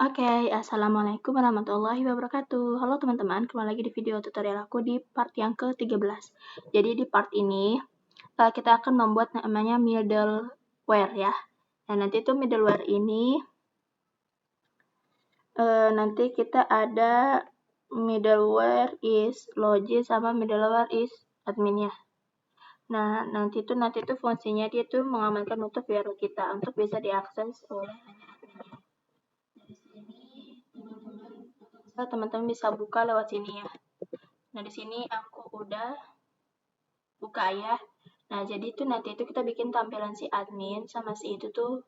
Oke, Assalamualaikum warahmatullahi wabarakatuh. Halo teman-teman, kembali lagi di video tutorial aku di part yang ke-13. Jadi di part ini, kita akan membuat namanya middleware ya. Nah, nanti itu middleware ini, nanti kita ada middleware is login sama middleware is admin ya. Nah, nanti itu fungsinya dia tuh mengamankan untuk VRU kita untuk bisa diakses oleh teman-teman bisa buka lewat sini ya. Nah, di sini aku udah buka ya. Nah, jadi itu nanti itu kita bikin tampilan si admin sama si itu tuh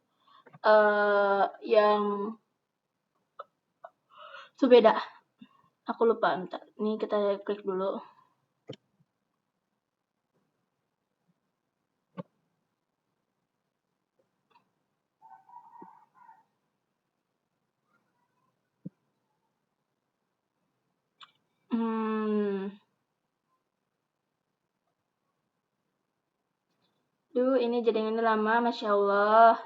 yang beda. Aku lupa, bentar. Ini kita klik dulu. Duh, ini jaringannya lama, Masya Allah.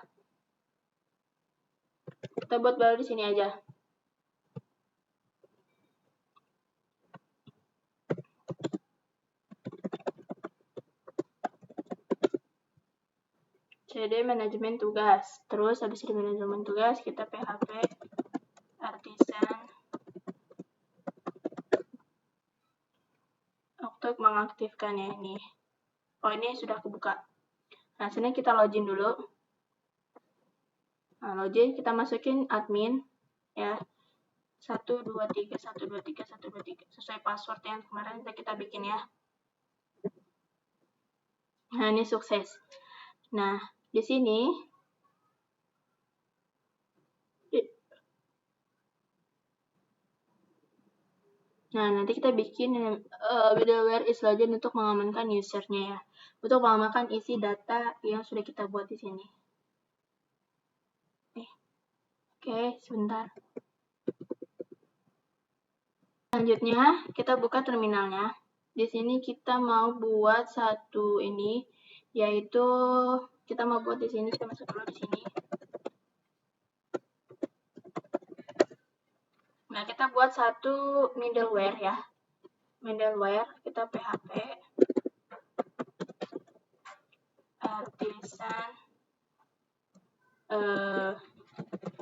Kita buat baru di sini aja. CD manajemen tugas. Terus habis dari manajemen tugas kita PHP artisan untuk mengaktifkan ya ini. Oh, ini sudah kebuka. Nah, sini kita login dulu. Nah, login kita masukin admin ya. 123 sesuai password yang kemarin kita bikin ya. Nah, ini sukses. Nah, di sini nanti kita bikin middleware is login untuk mengamankan usernya ya. Untuk mengamankan isi data yang sudah kita buat di sini. Oke, sebentar. Selanjutnya, kita buka terminalnya. Di sini kita mau buat satu ini, yaitu kita mau buat di sini, kita masuk dulu di sini. Nah, kita buat satu middleware ya. Middleware, kita PHP artisan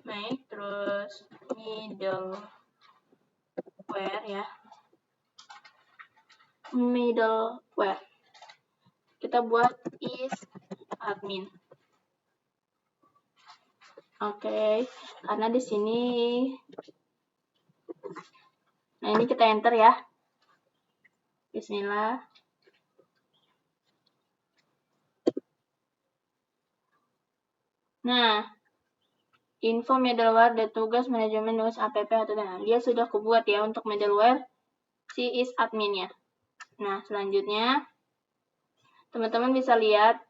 make terus middleware ya. Middleware. Kita buat is admin. Oke, karena di sini nah ini kita enter ya. Bismillah. Nah, info middleware dan tugas manajemen nulis app atau dia sudah kubuat ya untuk middleware si is adminnya. Nah, selanjutnya teman-teman bisa lihat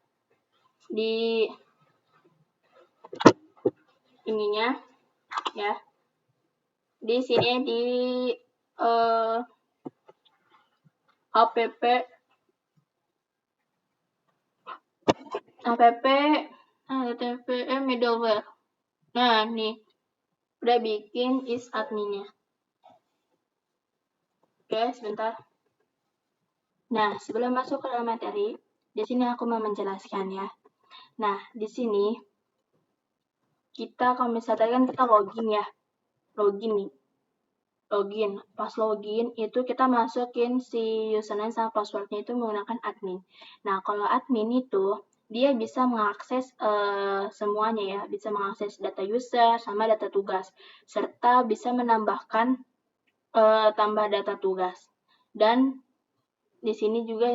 di ininya ya. Di sini di app middleware. Nah, nih udah bikin is adminnya. Oke, sebentar. Nah, sebelum masuk ke dalam materi, di sini aku mau menjelaskan ya. Nah, di sini kita kalau misalnya kan kita login ya. Login nih. Login. Pas login itu kita masukin si username sama passwordnya itu menggunakan admin. Nah, kalau admin itu dia bisa mengakses semuanya ya, bisa mengakses data user sama data tugas, serta bisa menambahkan tambah data tugas. Dan di sini juga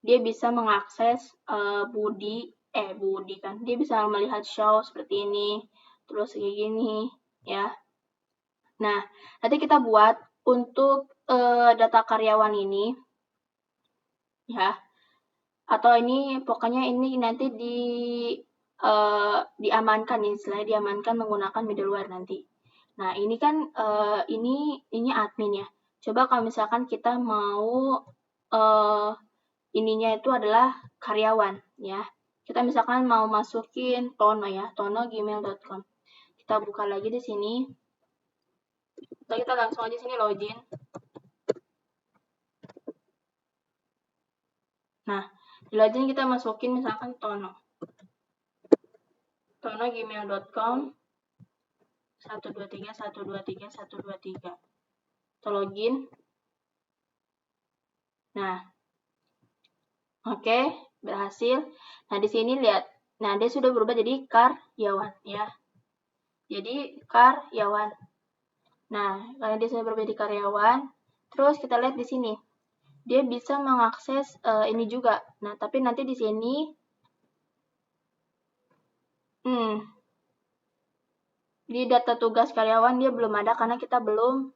dia bisa mengakses Budi kan, dia bisa melihat show seperti ini, terus kayak gini ya. Nah, nanti kita buat untuk data karyawan ini ya, atau ini pokoknya ini nanti diamankan nih, istilahnya diamankan menggunakan middleware nanti. Nah, ini kan ini admin ya. Coba kalau misalkan kita mau ininya itu adalah karyawan ya. Kita misalkan mau masukin Tono ya, tono@gmail.com. Kita buka lagi di sini. Kita langsung aja sini login. Nah, di login kita masukin misalkan tono@gmail.com 123 123 123. Kita login. Nah, oke, berhasil. Nah, di sini lihat. Nah, dia sudah berubah jadi karyawan ya. Jadi karyawan. Nah, karena dia sudah berubah jadi karyawan, terus kita lihat di sini. Dia bisa mengakses ini juga. Nah, tapi nanti di sini di data tugas karyawan dia belum ada karena kita belum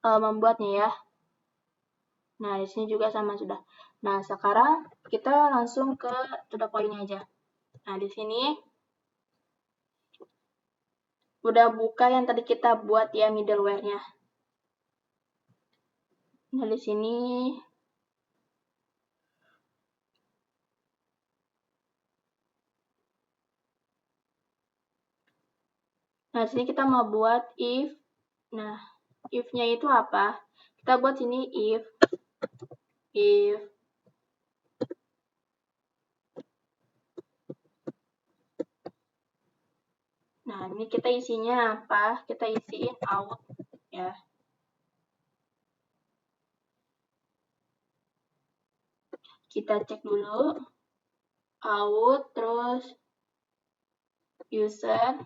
membuatnya ya. Nah, di sini juga sama sudah. Nah, sekarang kita langsung ke to the point aja. Nah, di sini udah buka yang tadi kita buat ya middleware-nya. Nah, di sini kita mau buat if. Nah, if-nya itu apa? Kita buat sini if. Nah, ini kita isinya apa? Kita isiin out ya. Kita cek dulu out, terus user.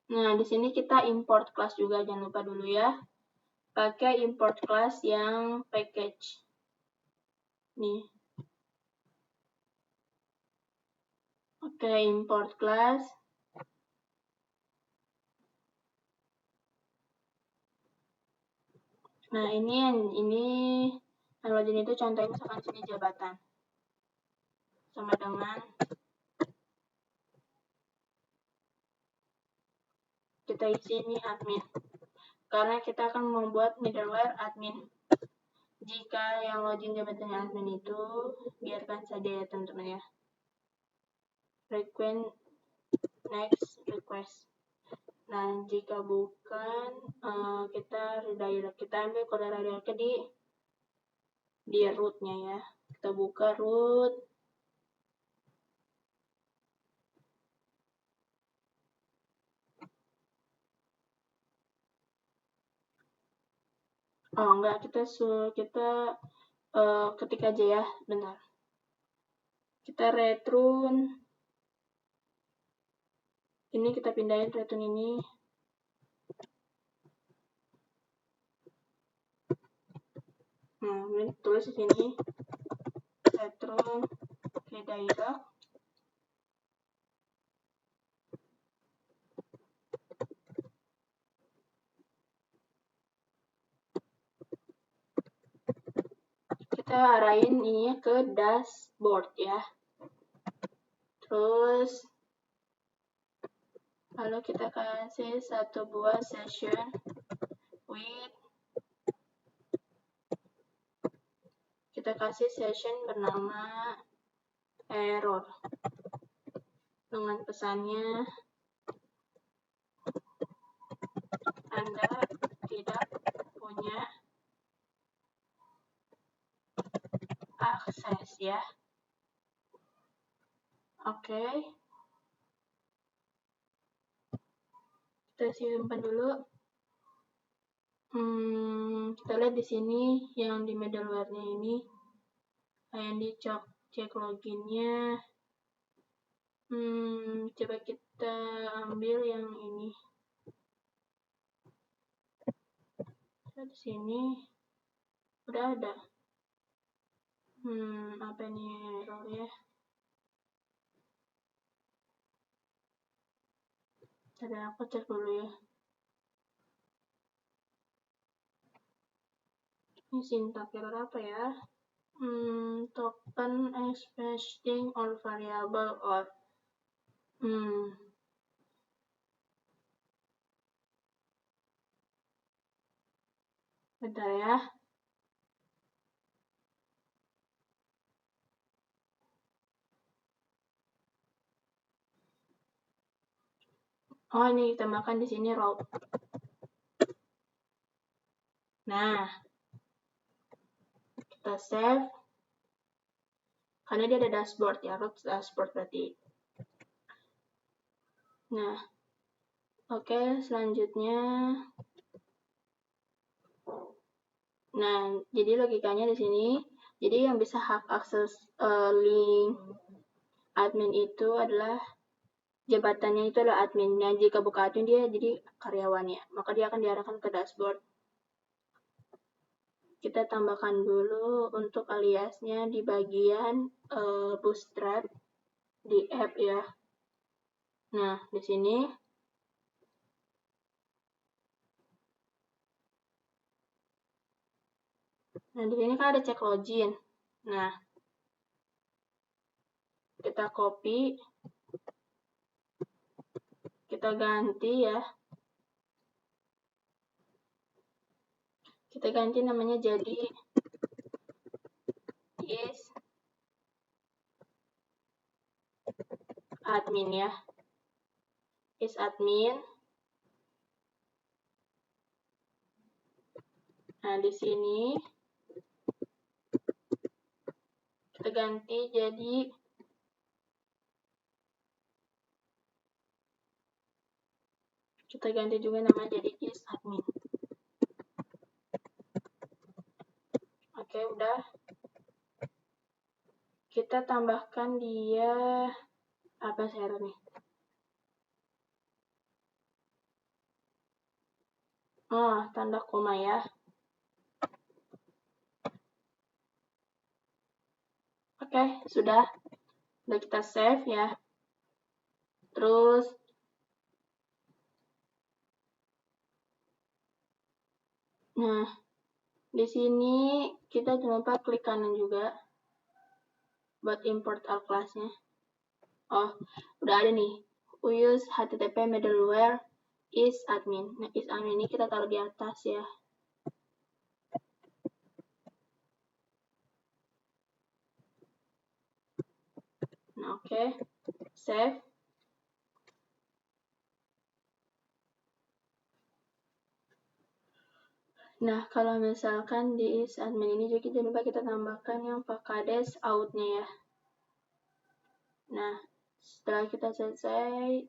Nah, di sini kita import class juga, jangan lupa dulu ya. Pakai import class yang package. Nih. Oke, import class. Nah, ini login itu contohnya misalkan sini jabatan. Sama dengan kita isi ini admin. Karena kita akan membuat middleware admin. Jika yang login jabatannya admin itu, biarkan saja ya teman-teman ya. Frequent next request. Nah, jika bukan, kita redirect. Kita ambil kode redirect di root-nya ya. Kita buka root. Oh, enggak, kita ketik aja ya, bentar. Kita return. Ini kita pindahin return ini. Nah, ini tulis di sini return redirect. Kita arahin ini ke dashboard ya. Terus lalu kita kasih satu buah session with, kita kasih session bernama error dengan pesannya Anda tidak punya akses ya. Oke. Kita simpan dulu. Kita lihat di sini yang di middleware-nya ini, yang cek loginnya. Coba kita ambil yang ini. Di sini udah ada. Apa ini error ya? Ada, aku cek dulu ya. Ini syntax error apa ya? Token expecting or variable or Bentar ya. Oh, ini kita makan di sini route. Nah, kita save. Karena dia ada dashboard ya, route dashboard berarti. Nah, oke, selanjutnya. Nah, jadi logikanya di sini, jadi yang bisa hak akses link admin itu adalah jabatannya itu adalah admin. Nah, jika buka admin dia jadi karyawannya, maka dia akan diarahkan ke dashboard. Kita tambahkan dulu untuk aliasnya di bagian bootstrap di app ya. Nah, di sini kan ada cek login. Nah, kita copy, kita ganti ya. Kita ganti namanya jadi is admin ya. Is admin. Nah, di sini kita ganti jadi juga namanya jadi is admin. Oke, udah. Kita tambahkan dia apa share nih? Oh, tanda koma ya. Oke, sudah. Udah kita save ya. Terus nah, di sini kita jangan lupa klik kanan juga buat import all class-nya. Oh, udah ada nih. We use HTTP middleware is admin. Nah, is admin ini kita taruh di atas ya. Nah, oke. Save. Nah, kalau misalkan di is admin ini juga jangan lupa kita tambahkan yang pakades out-nya ya. Nah, setelah kita selesai,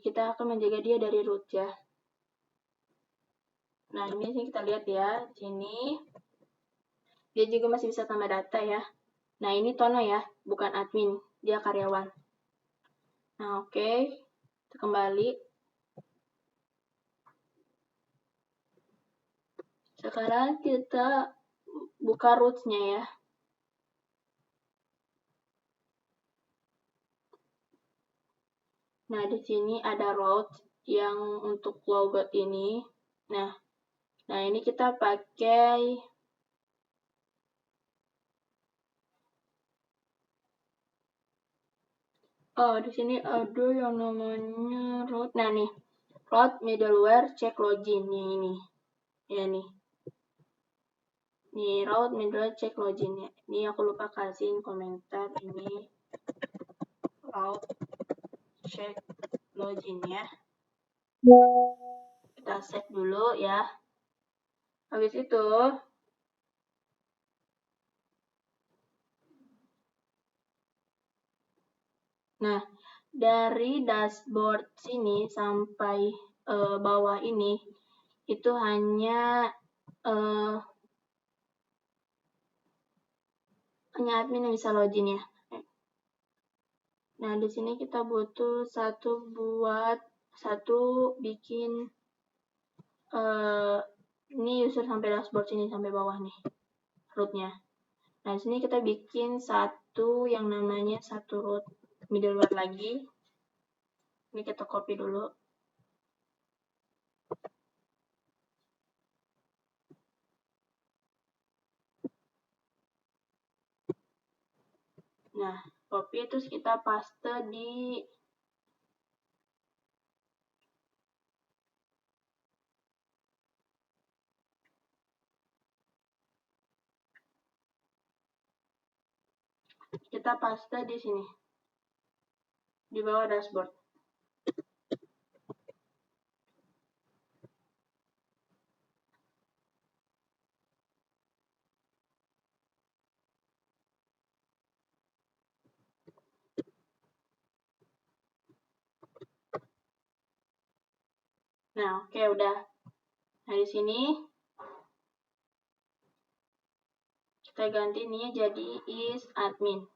kita akan menjaga dia dari root ya. Nah, ini sih kita lihat ya, di sini dia juga masih bisa tambah data ya. Nah, ini Tono ya, bukan admin, dia karyawan. Nah, oke. Kita kembali. Sekarang kita buka roots-nya ya. Nah, di sini ada route yang untuk logout ini. Nah, ini kita pakai di sini ada yang namanya route. Nah, nih. Route middleware check login ini. Ya nih. Nih, route middleware check login ya. Ini aku lupa kasih komentar ini. Route check login ya. Kita save dulu ya. Habis itu nah, dari dashboard sini sampai bawah ini itu hanya admin yang bisa login ya. Nah, di sini kita butuh satu bikin ini user sampai dashboard sini sampai bawah nih rootnya. Nah, di sini kita bikin satu yang namanya satu root middleware lagi. Ini kita copy dulu. Nah, copy terus kita paste di kita paste di sini, di bawah dashboard. Nah, oke, udah. Nah, di sini kita ganti ini jadi is admin.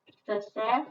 Kita save.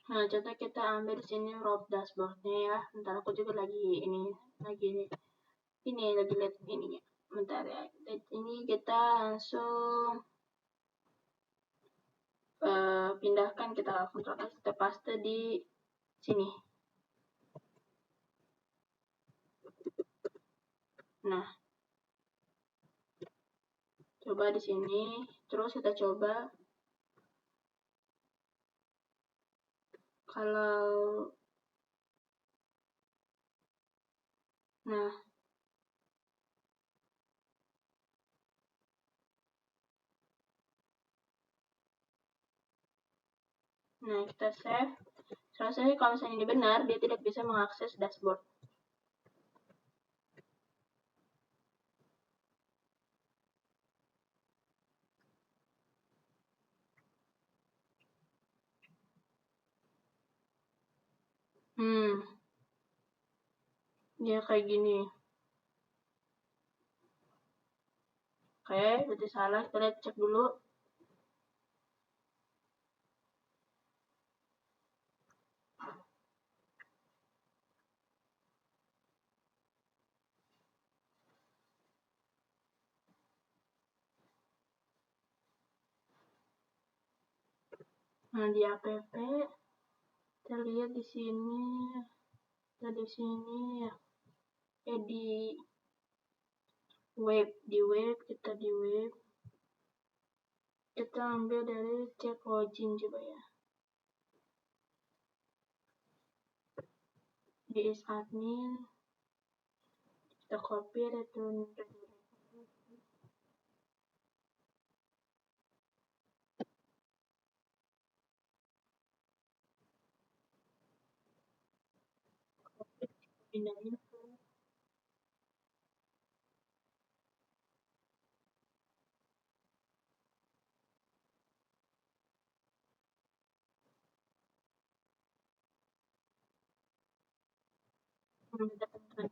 Nah, contoh kita ambil di sini row dashboardnya ya. Bentar, aku juga lagi lihat ininya. Bentar ya. Ini kita langsung pindahkan, kita Ctrl S, kita paste di sini. Nah, coba di sini, terus kita coba kalau nah kita save. Selesai. Kalau misalnya ini benar, dia tidak bisa mengakses dashboard. Dia kayak gini. Oke, berarti salah. Kita lihat, cek dulu. Nah, di app kita lihat di sini, kita di sini ya. Di web, kita di web, kita ambil dari cek login coba ya. Di is admin, kita copy return. Pindahin ke mendapatkan.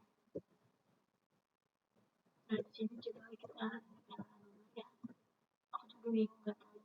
Nah, di sini coba kita ya. Aku juga bingung nggak tahu.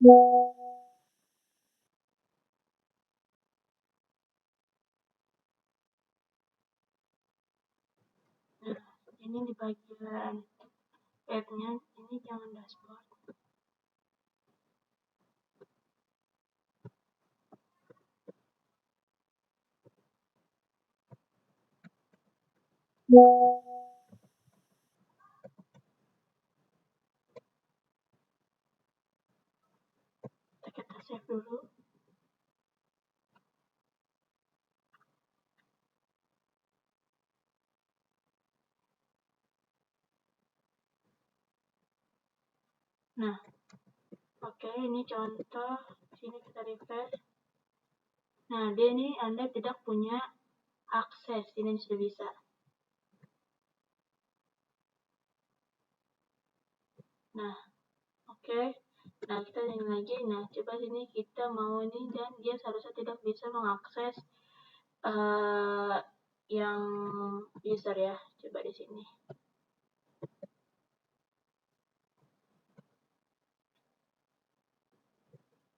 Nah, ini di bagian tab-nya, ini jangan dashboard. Nah, oke, ini contoh. Sini kita refresh. Nah, dia ini Anda tidak punya akses. Ini sudah bisa. Nah, oke. Nah, kita ini lagi. Nah, coba sini kita mau ini, dan dia seharusnya tidak bisa mengakses yang user ya. Coba di sini.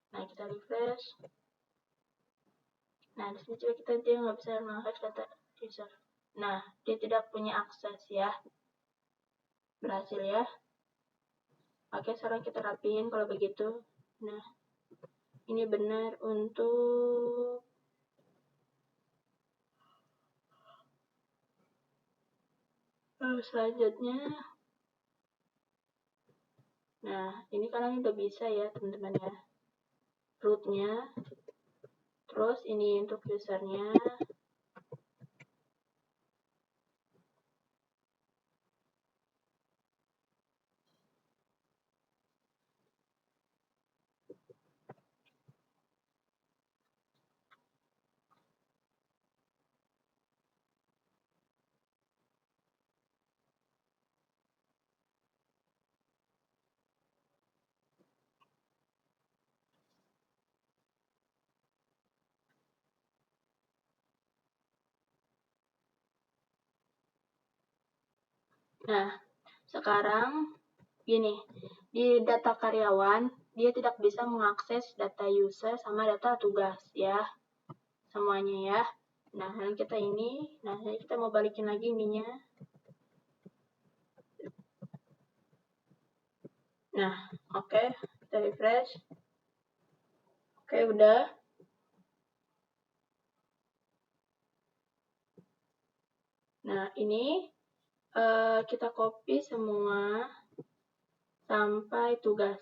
Nah, kita refresh. Nah, di sini juga dia nggak bisa mengakses data user. Nah, dia tidak punya akses ya. Berhasil ya. Oke, sekarang kita rapiin kalau begitu. Nah, ini benar untuk selanjutnya. Nah, ini kalian udah bisa ya teman-teman ya. Rootnya. Terus ini untuk usernya. Nah, sekarang gini, di data karyawan, dia tidak bisa mengakses data user sama data tugas ya, semuanya ya. Nah, kita ini, nah kita mau balikin lagi ininya. Nah, oke, kita refresh. Oke, udah. Nah, ini kita copy semua sampai tugas.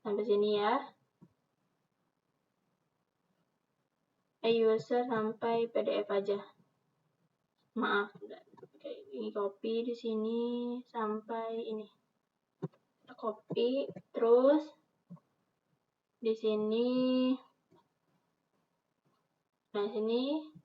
Sampai sini ya. User sampai PDF aja. Maaf, oke, ini copy di sini sampai ini. Kita copy, terus di sini. Nah, sini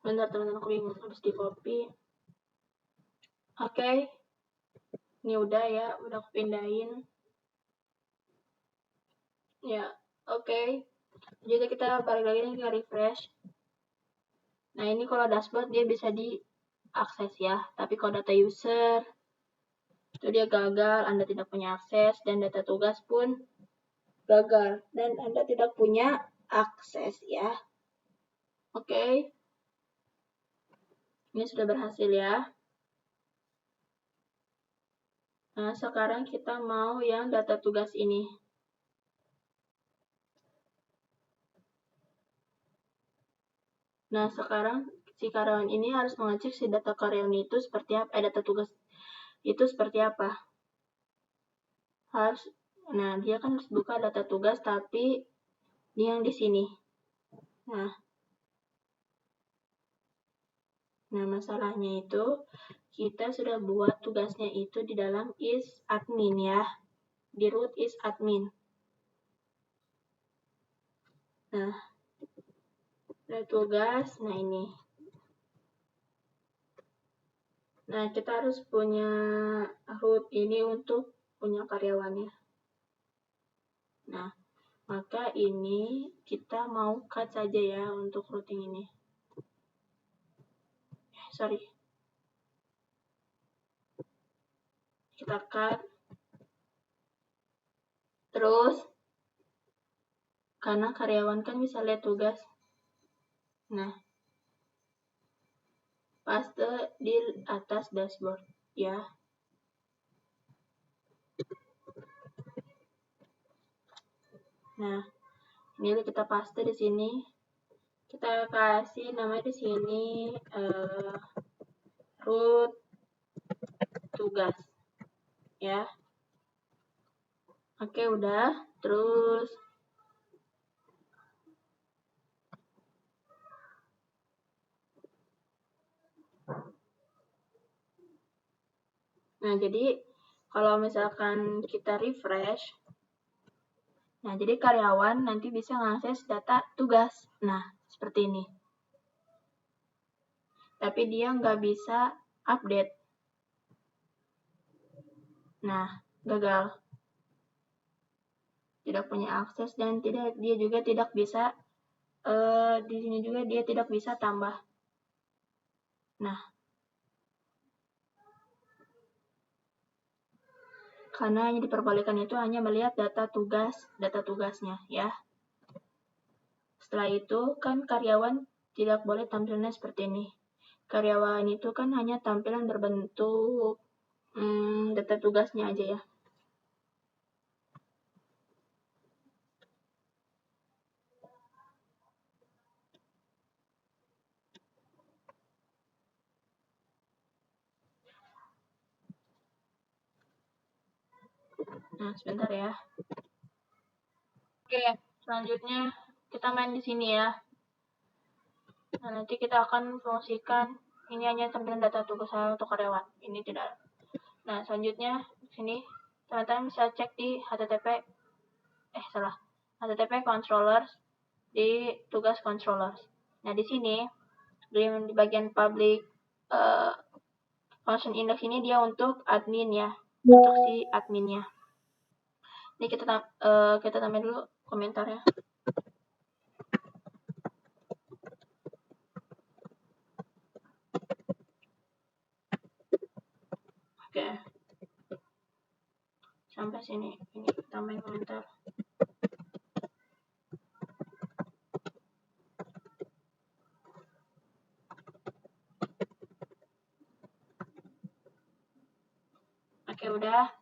bentar teman-teman, aku bingung habis di copy. Oke, ini udah ya, udah aku pindahin ya. Oke, jadi kita balik lagi nih ke refresh. Nah, ini kalau dashboard dia bisa diakses ya, tapi kalau data user itu dia gagal, Anda tidak punya akses, dan data tugas pun gagal, dan Anda tidak punya akses ya. Oke, ini sudah berhasil ya. Nah, sekarang kita mau yang data tugas ini. Nah, sekarang si karyawan ini harus mengecek si data karyawan itu seperti apa, data tugas itu seperti apa. Nah, dia kan harus buka data tugas, tapi ini yang di sini. Nah, masalahnya itu kita sudah buat tugasnya itu di dalam is admin ya, di root is admin. Nah, ada tugas, nah ini. Nah, kita harus punya root ini untuk punya karyawannya. Nah, maka ini kita mau cut saja ya untuk routing ini. Sorry. Kita cut. Terus, karena karyawan kan bisa lihat tugas. Nah, paste di atas dashboard ya. Nah, ini kita paste di sini. Kita kasih nama di sini root tugas ya. Oke, udah. Terus nah, jadi kalau misalkan kita refresh, nah jadi karyawan nanti bisa mengakses data tugas. Nah, seperti ini. Tapi dia nggak bisa update. Nah, gagal. Tidak punya akses dan dia juga tidak bisa di sini juga dia tidak bisa tambah. Nah, karena yang diperbolehkan itu hanya melihat data tugasnya ya. Setelah itu kan karyawan tidak boleh tampilannya seperti ini. Karyawan itu kan hanya tampilan berbentuk data tugasnya aja ya. Nah, sebentar ya. Oke, selanjutnya kita main di sini ya. Nah, nanti kita akan fungsikan ini hanya tampilan data tugas untuk karyawan. Ini tidak. Nah, selanjutnya di sini teman-teman bisa cek di HTTP controllers di tugas controllers. Nah, di sini di bagian public function index ini dia untuk admin ya, untuk si adminnya. Ini kita tambahin dulu komentarnya. Oke. Sampai sini, ini tambahin komentar. Oke, udah.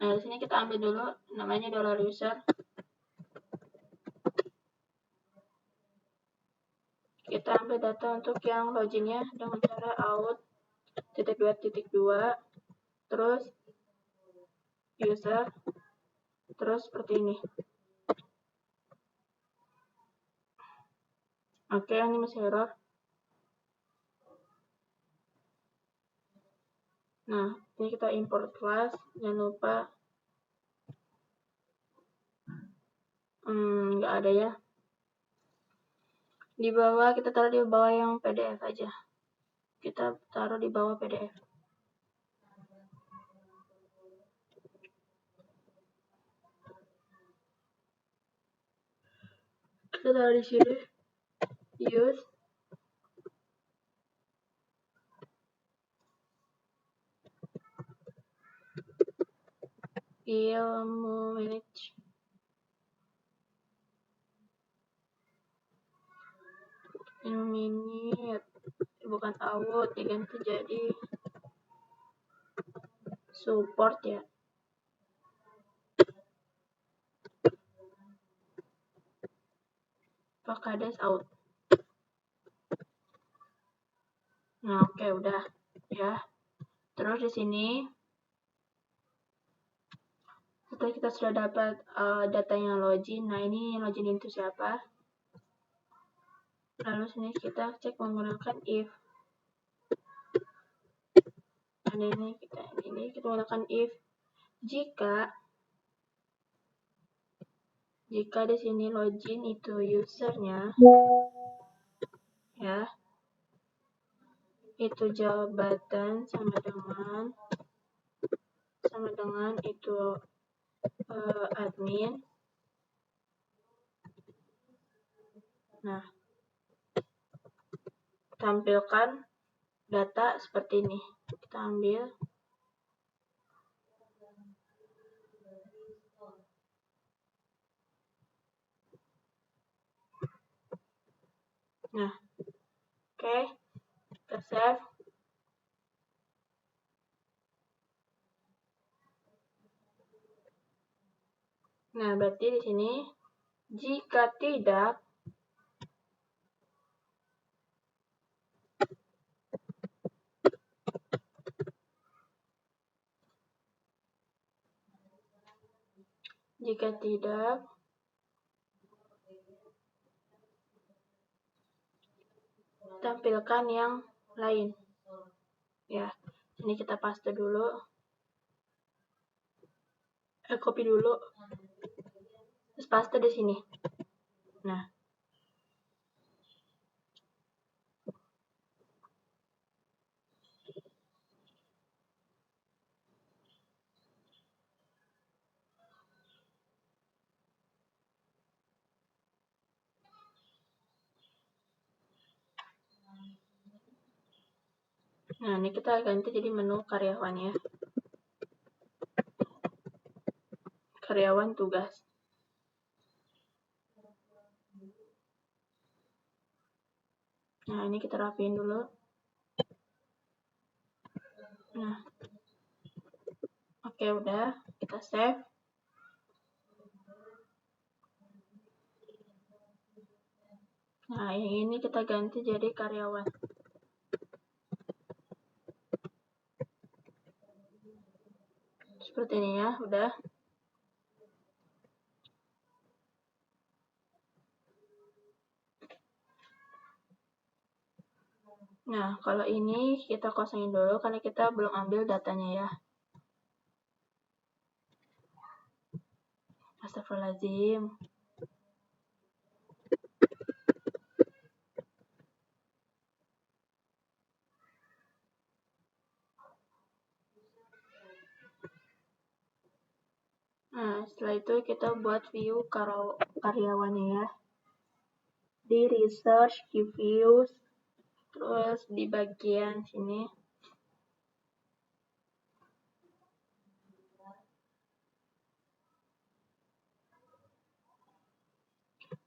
Nah, di sini kita ambil dulu namanya $user. Kita ambil data untuk yang loginnya dengan cara out.2.2 terus user terus seperti ini. Oke, ini masih error. Nah, ini kita import class, jangan lupa nggak ada ya. Di bawah, kita taruh di bawah yang PDF aja. Kita taruh di bawah PDF. Kita taruh di sini. Use. Ilmu manage. Ini bukan out, diganti jadi support ya. Pakades out. Nah, oke, udah ya. Terus di sini setelah kita sudah dapat datanya login, nah ini login itu siapa? Lalu sini kita cek menggunakan if. Dan ini kita menggunakan if jika di sini login itu usernya ya, itu jabatan sama dengan itu admin. Nah, tampilkan data seperti ini. Kita ambil. Nah, oke. Kita save. Nah, berarti di sini jika tidak tampilkan yang lain. Ya, ini kita paste dulu. Copy dulu. Terus paste di sini. Nah, ini kita ganti jadi menu karyawan ya. Karyawan tugas. Nah, ini kita rapiin dulu. Nah, oke, udah. Kita save. Nah, yang ini kita ganti jadi karyawan. Seperti ini ya, udah. Nah, kalau ini kita kosongin dulu karena kita belum ambil datanya ya. Astagfirullahaladzim. Nah, setelah itu kita buat view karyawannya ya. Di research, di views, terus di bagian sini.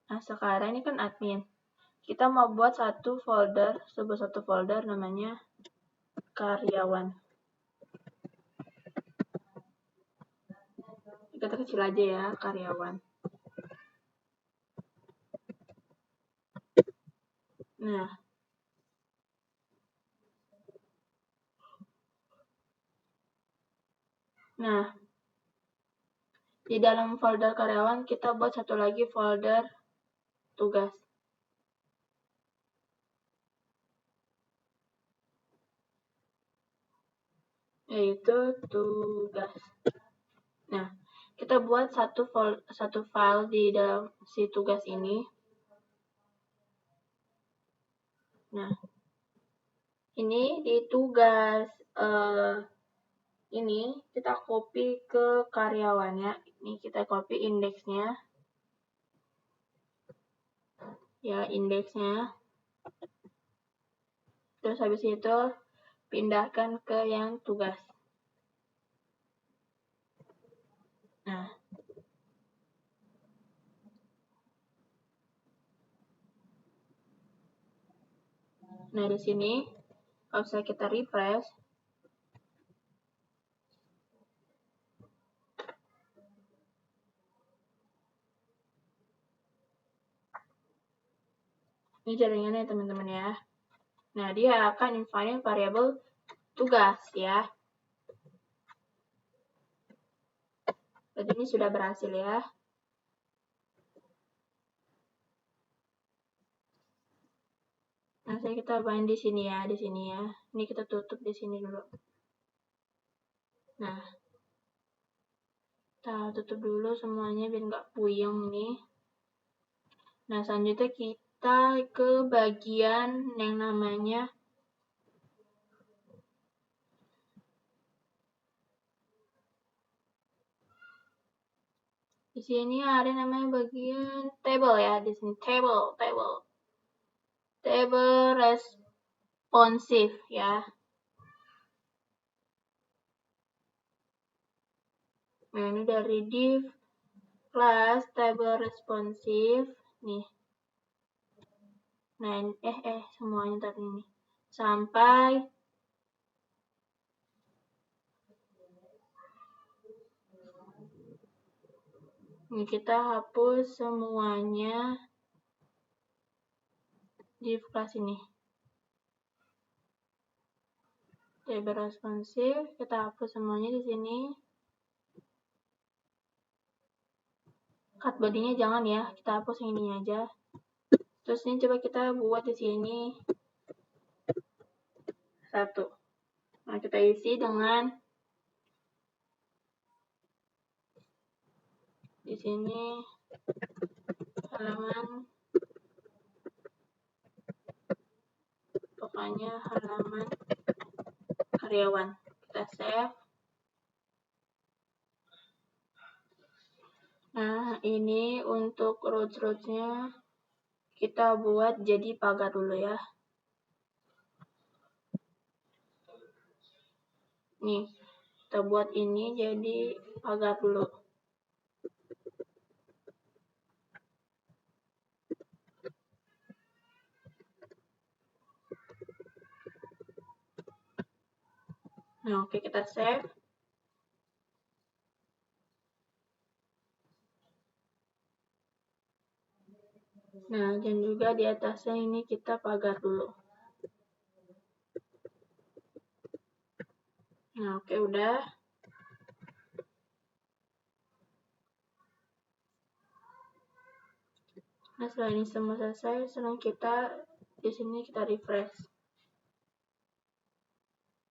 Nah, sekarang ini kan admin. Kita mau buat sebuah satu folder namanya karyawan. Kita kecil aja ya, karyawan. Nah, di dalam folder karyawan kita buat satu lagi folder tugas. Yaitu tugas. Nah, kita buat satu file di dalam si tugas ini. Nah, ini di tugas ini kita copy ke karyawannya. Ini kita copy indeksnya. Ya, indeksnya. Terus habis itu pindahkan ke yang tugas. Nah, di sini kalau misalnya kita refresh, ini jaringannya teman-teman ya. Nah, dia akan infinite variable tugas ya. Jadi ini sudah berhasil ya. Nah, kita main di sini ya, Ini kita tutup di sini dulu. Nah, kita tutup dulu semuanya biar nggak puyeng nih. Nah, selanjutnya kita ke bagian yang namanya di sini ada namanya bagian table ya, di sini table responsive ya. Nah, ini dari div class table responsive nih. Nah, semuanya tadi ini. sampai ini kita hapus semuanya di kelas ini. Table responsive, kita hapus semuanya di sini. Cut body-nya jangan ya, kita hapus yang ininya aja. Terus ini coba kita buat di sini 1. Nah, kita isi dengan di sini halaman, pokoknya halaman karyawan. Kita save. Nah, ini untuk rows-nya kita buat jadi pagar dulu ya. Nih, kita buat ini jadi pagar dulu. Nah, oke, kita save. Nah, dan juga di atasnya ini kita pagar dulu. Nah, oke, udah. Nah, setelah ini semua selesai, sekarang kita di sini kita refresh.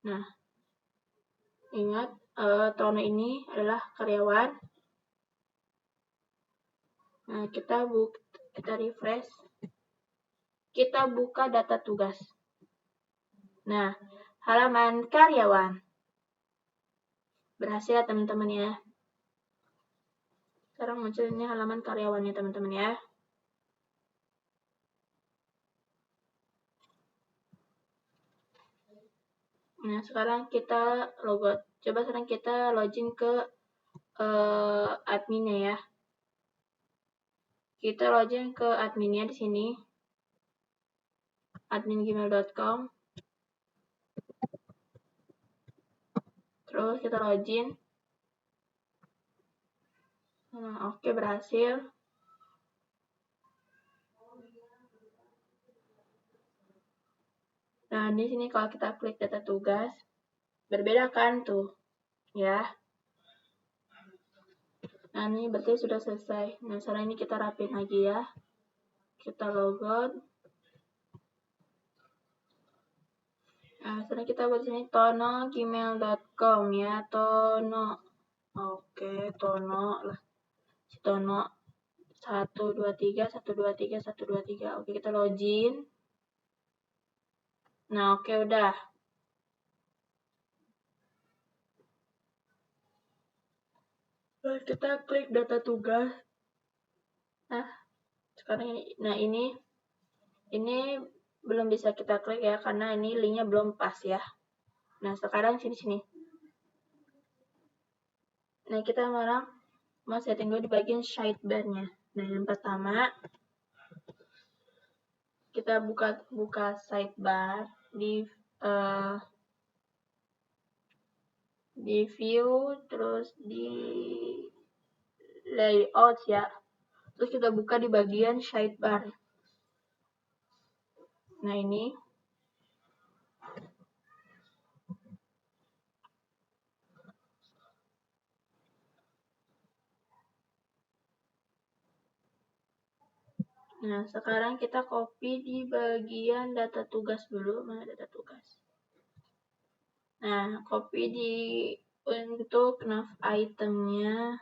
Nah, ingat Tono ini adalah karyawan. Nah, kita refresh. Kita buka data tugas. Nah, halaman karyawan. Berhasil ya teman-teman ya. Sekarang muncul ini halaman karyawannya teman-teman ya. Nah, sekarang kita logout. Coba sekarang kita login ke adminnya ya. Kita login ke adminnya di sini. admin.gmail.com. Terus kita login. Nah, oke, berhasil. Nah, di sini kalau kita klik data tugas, berbeda kan tuh, ya. Nah, ini berarti sudah selesai. Nah, sekarang ini kita rapin lagi ya. Kita logout. Nah, sekarang kita buat sini tono@gmail.com ya, Tono. Oke, Tono lah. Si Tono 123 123 123. Oke, kita login. Nah, oke, udah. Nah, kita klik data tugas. Nah, sekarang ini belum bisa kita klik ya karena ini linknya belum pas ya. Nah, sekarang sini. Nah, kita mau setting dulu di bagian sidebar-nya. Nah, yang pertama kita buka sidebar di view, terus di layout ya. Terus kita buka di bagian sidebar. Nah, ini. Nah, sekarang kita copy di bagian data tugas dulu. Mana data tugas? Nah, copy untuk nav itemnya.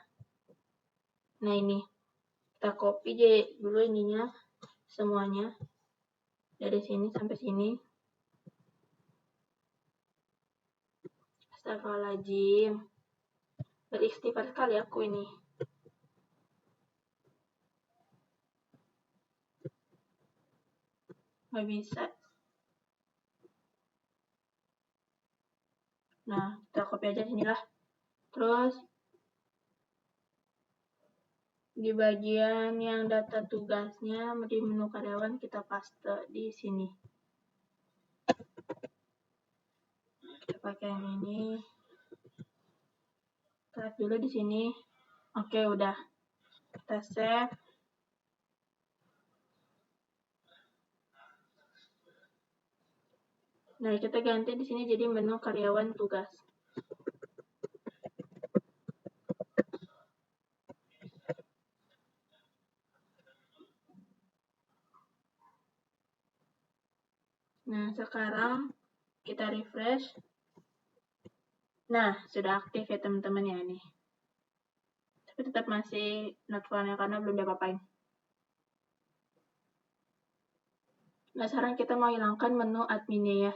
Nah, ini. Kita copy dulu ininya, semuanya. Dari sini sampai sini. Astagfirullahaladzim. Beristighfar sekali aku ini. Nggak bisa. Nah, kita copy aja sinilah. Terus, di bagian yang data tugasnya di menu karyawan kita paste di sini. Kita pakai yang ini. Tarik dulu di sini. Oke, udah. Kita save. Nah, kita ganti di sini jadi menu karyawan tugas. Nah, sekarang kita refresh. Nah, sudah aktif ya teman-teman ya ini. Tapi tetap masih not found ya, karena belum diapa-apain. Nah, sekarang kita mau hilangkan menu adminnya ya.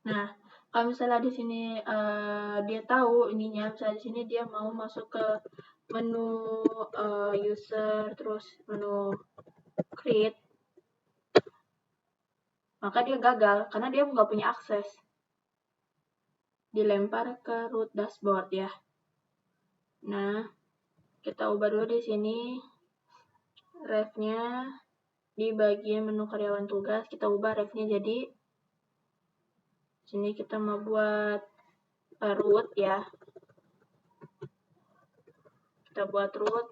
Nah, kalau misalnya di sini dia tahu ininya, misalnya di sini dia mau masuk ke menu user, terus menu create, maka dia gagal karena dia nggak punya akses. Dilempar ke root dashboard ya. Nah, kita ubah dulu di sini ref-nya di bagian menu karyawan tugas, kita ubah ref-nya jadi sini kita mau buat root ya. Kita buat root.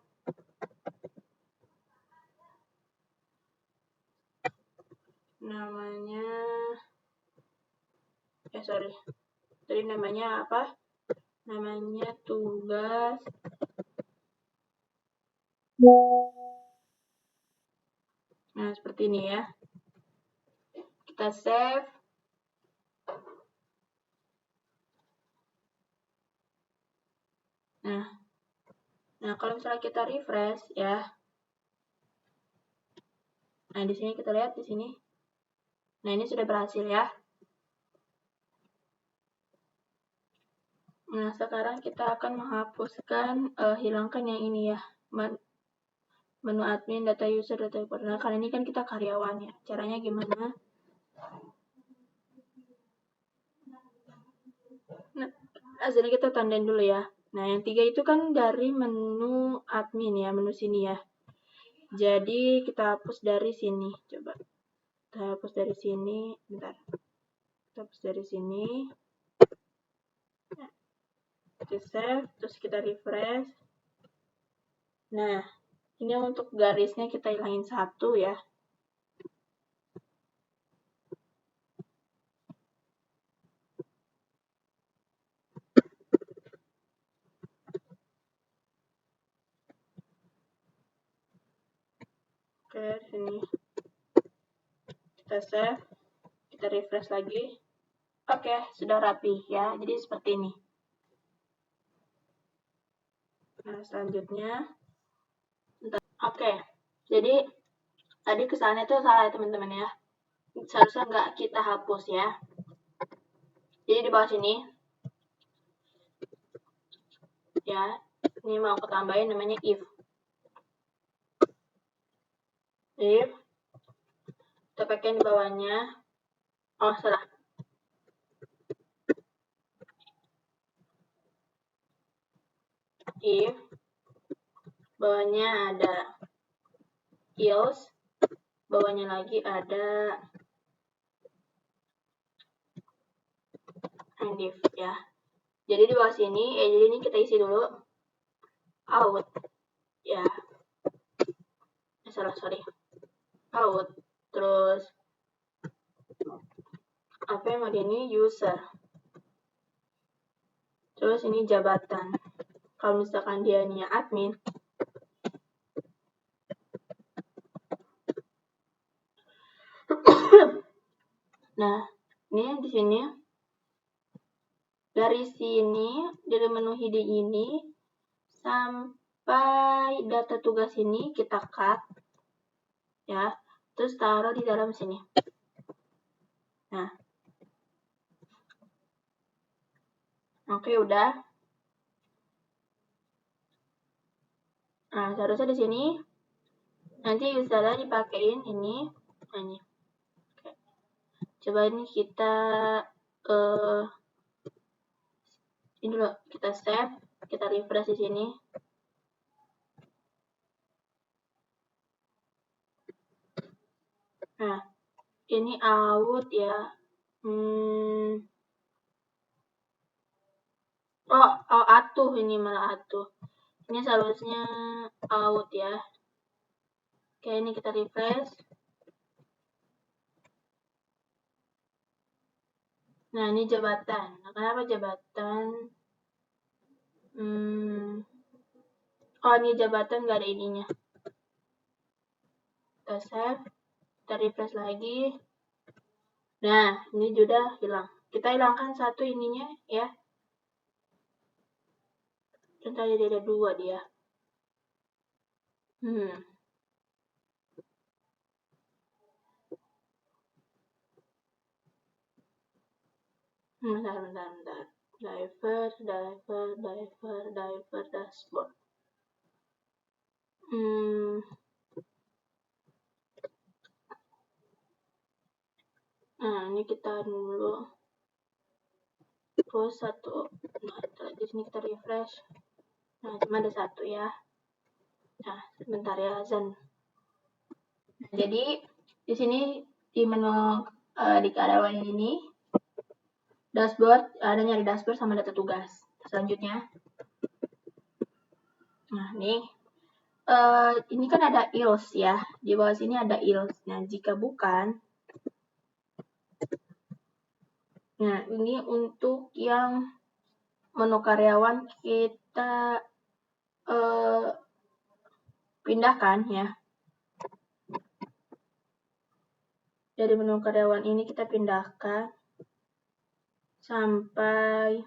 Namanya tadi namanya apa? Namanya tugas. Nah, seperti ini ya. Kita save. Nah, kalau misalnya kita refresh ya. Nah, di sini kita lihat di sini. Nah, ini sudah berhasil ya. Nah, sekarang kita akan menghapuskan, hilangkan yang ini ya. Menu admin, data user, data report. Nah, kali ini kan kita karyawan ya. Caranya gimana? Nah, hasilnya kita tandain dulu ya. Nah, yang 3 itu kan dari menu admin ya, menu sini ya. Jadi, kita hapus dari sini. Coba. Kita hapus dari sini. Bentar. Kita hapus dari sini. Kita save, terus kita refresh. Nah, ini untuk garisnya kita hilangin 1 ya. Oke, sini. Kita save, kita refresh lagi. Oke, sudah rapi ya. Jadi seperti ini. Nah, selanjutnya. Oke, jadi tadi kesalahannya itu salah ya teman-teman ya. Seharusnya nggak kita hapus ya. Jadi di bawah sini. Ya, ini mau aku tambahin namanya if. If. Kita pakai di bawahnya. Oh, salah. If. Bawahnya ada else. Bawahnya lagi ada and if ya. Jadi di bawah sini, jadi ini kita isi dulu out ya. Sorry. Out. Terus apa yang ada ini user. Terus ini jabatan. Kalau misalkan dia ini admin. Nah, ini di sini dari sini dari menu heading ini sampai data tugas ini kita cut ya, terus taruh di dalam sini. Nah, oke udah. Nah, seharusnya di sini nanti usernya dipakein ini. Nah, ini. Oke. Coba ini kita ini dulu kita save, kita refresh di sini. Nah, ini out ya. Oh, atuh ini malah atuh. Ini seharusnya out ya. Oke, ini kita refresh. Nah, ini jabatan. Nah, kenapa jabatan? Oh, ini jabatan nggak ada ininya. Kita save, kita refresh lagi. Nah, ini sudah hilang. Kita hilangkan satu ininya ya. Dan tadi ada 2 dia. Bentar. Diver, dashboard. Nah, ini kita dulu. Terus satu. Nah, di sini kita refresh. Nah, cuma ada 1 ya. Nah, sebentar ya, azan. Nah, jadi di sini di menu di karyawan ini dashboard, ada nyari dashboard sama data tugas. Selanjutnya, nah ini kan ada ILS ya, di bawah sini ada ILS. Nah, jika bukan, nah ini untuk yang menu karyawan kita pindahkan ya. Dari menu karyawan ini kita pindahkan sampai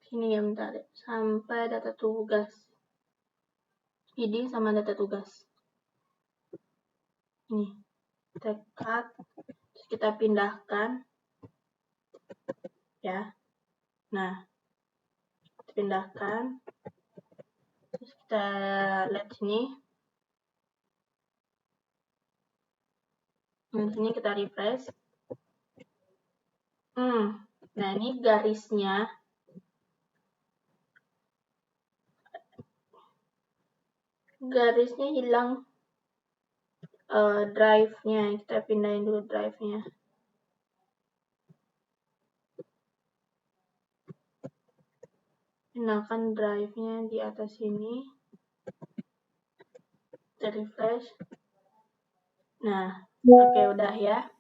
sini ya, bentar ya. Sampai data tugas. ID sama data tugas. Ini. Tekat. Terus kita pindahkan. Ya. Nah. Kita pindahkan. Terus kita lihat sini. Di sini kita refresh. Nah, ini garisnya. Garisnya hilang. Drive-nya. Kita pindahin dulu drive-nya. Pindahkan drive-nya di atas sini. Kita refresh. Nah, oke, udah ya.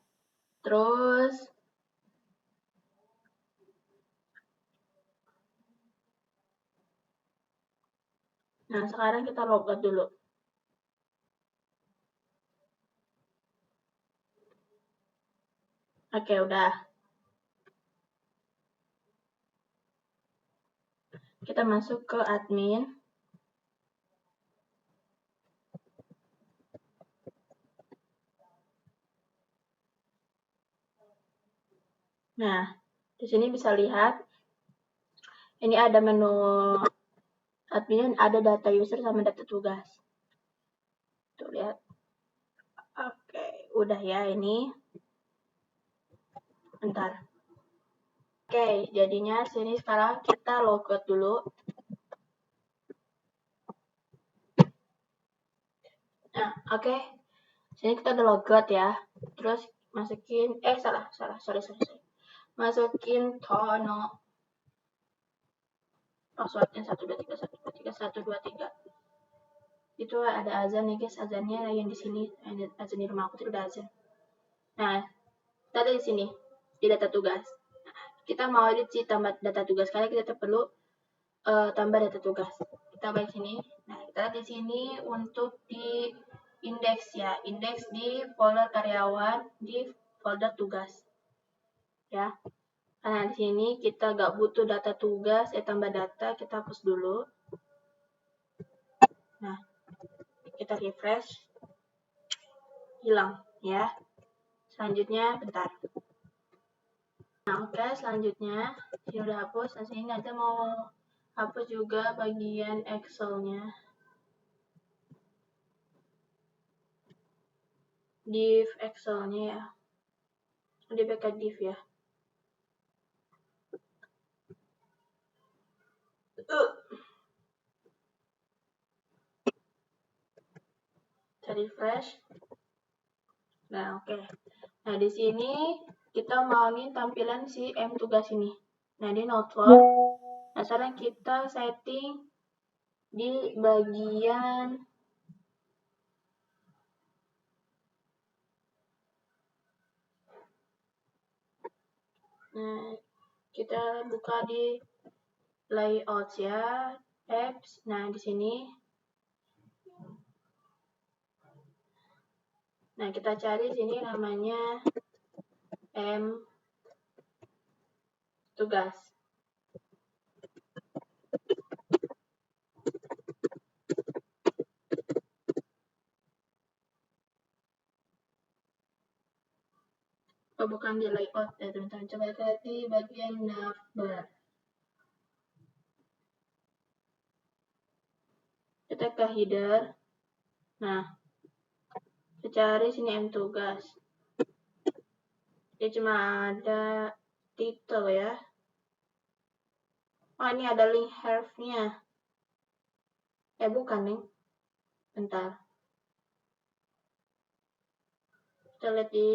Terus nah, sekarang kita logout dulu. Oke, udah. Kita masuk ke admin. Nah, di sini bisa lihat ini ada menu admin, ada data user sama data tugas. Tuh, lihat. Oke, udah ya ini. Bentar. Oke, jadinya sini sekarang kita logout dulu. Nah, oke. Sini kita udah logout ya. Terus masukin sorry. Masukin Tono. Passwordnya 123. Itu ada azan ya guys, azannya yang di sini, azan di rumah aku itu udah azan. Nah, kita ada di sini di data tugas. Nah, kita mau edit si tambah data tugas, karena kita perlu tambah data tugas. Kita balik sini. Nah, kita di sini untuk di indeks ya, indeks di folder karyawan di folder tugas ya. Nah, di sini kita gak butuh data tugas, tambah data, kita hapus dulu. Nah, kita refresh, hilang ya. Selanjutnya, bentar. Nah, oke, selanjutnya ini udah hapus. Nah, sini nanti mau hapus juga bagian Excel-nya. Div Excel-nya ya. Di backup div ya. Kita refresh. Nah, oke. Nah, di sini kita mauin tampilan si M tugas ini. Nah, di notebook. Nah, sekarang kita setting di bagian kita buka di layout ya, apps. Nah, di sini. Nah, kita cari sini namanya M tugas. Oh, bukan di layout ya, teman-teman. Coba lihat di bagian navbar. Kita ke header. Nah, kita cari sini M tugas. Dia cuma ada title ya. Oh, ini ada link have-nya. Bukan nih. Bentar. Kita lihat di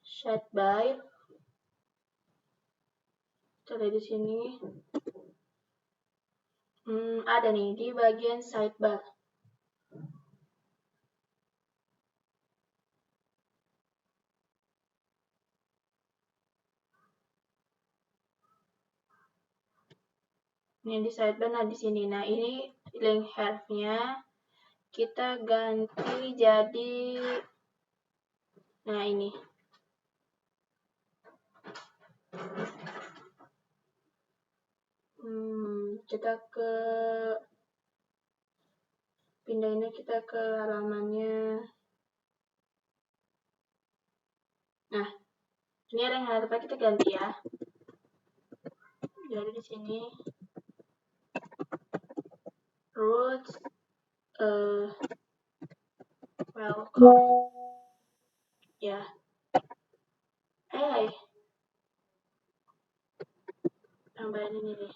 sidebar. Kita lihat di sini. Ada nih di bagian sidebar. Ini di sidebar, nah di sini. Nah, ini link have-nya kita ganti jadi, nah ini. Kita ke pindahinnya, kita ke halamannya. Nah, ini ada yang harus kita ganti ya. Jadi di sini roots welcome ya. Tambahin ini nih.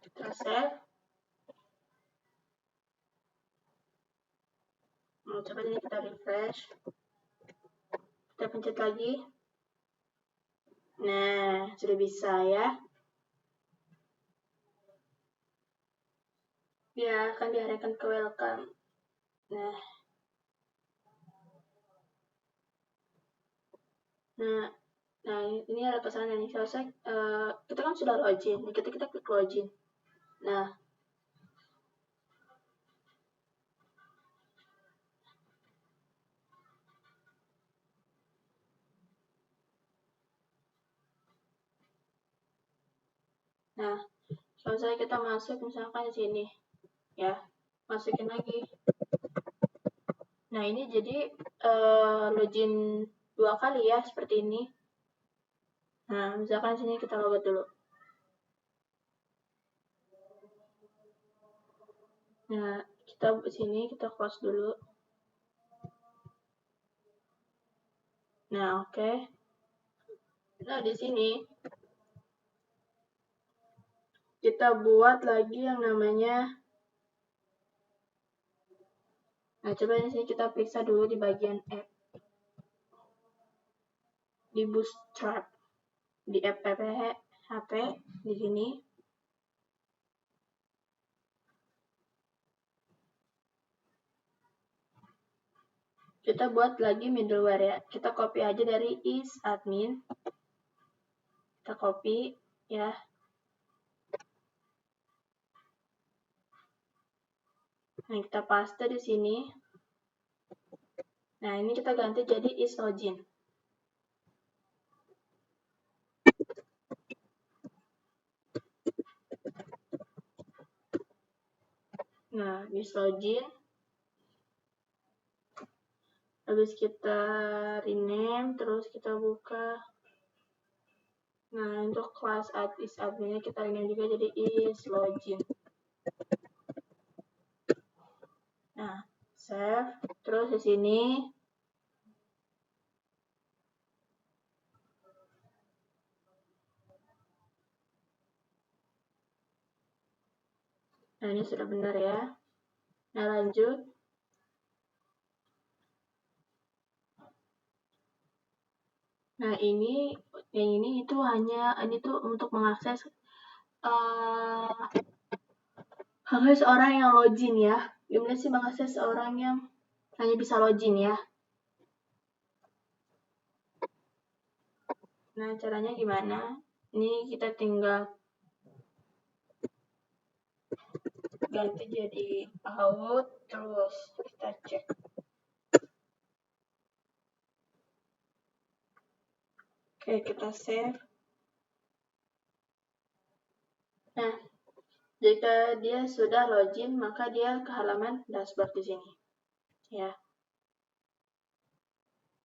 Kita save. Coba ini kita refresh. Kita pencet lagi. Nah, sudah bisa ya. Dia akan diarahkan ke welcome. Nah, ini ada pesanan nih. Selesai. Kita kan sudah login. Kita klik login. Nah, selesai kita masuk misalkan di sini. Ya, masukin lagi. Nah, ini jadi login 2 kali ya, seperti ini. Nah, misalkan sini kita logout dulu. Nah, kita sini kita close dulu. Nah, oke. Nah, di sini kita buat lagi yang namanya. Nah, coba di sini kita periksa dulu di bagian app. Di Bootstrap, di app HP di sini. Kita buat lagi middleware ya. Kita copy aja dari is-admin. Kita copy ya. Nah, kita paste di sini. Nah, ini kita ganti jadi is-login. Nah, is-login. Habis kita rename, terus kita buka. Nah, untuk kelas is-adminnya kita rename juga jadi is-login. Nah, save. Terus di sini Nah, ini sudah benar ya. Nah, lanjut. Nah, yang ini itu ini tuh untuk mengakses orang yang login ya. Gimana sih mengakses orang yang hanya bisa login ya? Nah, caranya gimana? Ini kita tinggal ganti jadi out, terus kita cek. Oke, kita save. Nah, jika dia sudah login, maka dia ke halaman dashboard di sini. Ya.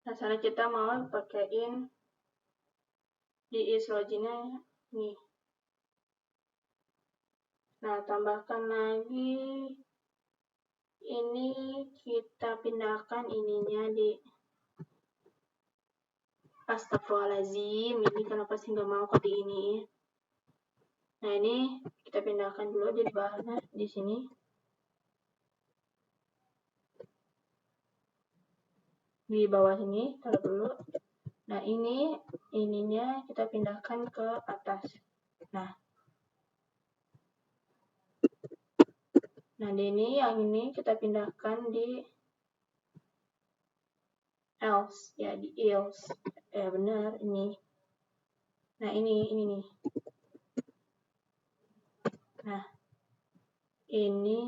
Nah, sekarang kita mau pakaiin di loginnya nih. Nah, tambahkan lagi ini, kita pindahkan ininya di astagfirullahaladzim, ini kenapa sih nggak mau kode ini? Nah, ini kita pindahkan dulu di bawahnya di sini. Di bawah sini taruh dulu. Nah, ininya kita pindahkan ke atas. Nah, yang ini kita pindahkan di else ya, di else. Benar ini. Nah, ini nih. Nah, ini